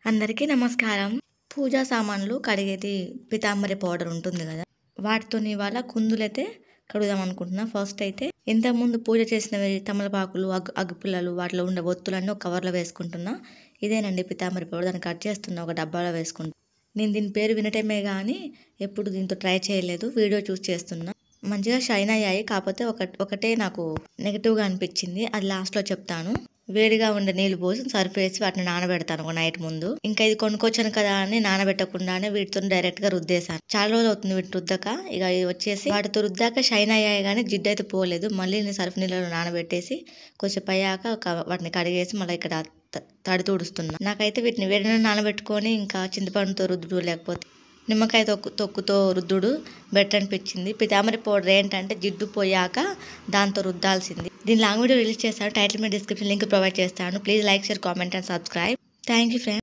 అందరికీ నమస్కారం. పూజా సామాన్లు కడిగేది పీతాంబరి పౌడర్ ఉంటుంది కదా, వాటితోని ఇవాళ కుందులైతే కడుగుదాం అనుకుంటున్నా. ఫస్ట్ అయితే ఇంతకుముందు పూజ చేసినవి తమలపాకులు, అగ్గిపుల్లలు, వాటిలో ఉండే ఒత్తులన్నీ ఒక కవర్లో వేసుకుంటున్నా. ఇదేనండి పీతాంబరి పౌడర్. దాన్ని కట్ చేస్తున్నా, ఒక డబ్బాలో వేసుకుంటున్నా. నేను దీని పేరు వినటమే కానీ ఎప్పుడు దీంతో ట్రై చేయలేదు, వీడియో చూసి చేస్తున్నా. మంచిగా షైన్ అయ్యాయి, కాకపోతే ఒకటే నాకు నెగిటివ్గా అనిపించింది. అది లాస్ట్లో చెప్తాను. వేడిగా ఉండే నీళ్లు పోసి సర్ఫ్ వేసి వాటిని నానబెడతాను ఒక నైట్ ముందు. ఇంకా ఇది కొనుక్కొచ్చాను కదా అని నానబెట్టకుండానే వీటితో డైరెక్ట్ గా రుద్దేశాను. చాలా రోజులు అవుతుంది వీటి రుద్దక. ఇక ఇది వచ్చేసి వాటితో రుద్దాక షైన్ అయ్యాయి కానీ జిడ్డు అయితే పోలేదు. మళ్ళీ నేను సర్ఫ్ నీళ్ళలో నానబెట్టేసి కొంచెం అయ్యాక వాటిని కడిగేసి మళ్ళీ ఇక్కడ తడి తుడుస్తున్నా. నాకైతే వీటిని వేడిన నానబెట్టుకొని ఇంకా చింతపండుతో రుద్దుడు లేకపోతే నిమ్మకాయ తొక్కుతో రుద్దుడు బెటర్ అనిపించింది. పీతాంబరి పౌడర్ ఏంటంటే జిడ్డు పోయాక దాంతో రుద్దాల్సింది. దీని లాంగ్ వీడియో రిలీజ్ చేస్తాను, టైటిల్ మీద డిస్క్రిప్షన్ లింక్ ప్రొవైడ్ చేస్తాను. Please like, share, comment and subscribe. Thank you friends.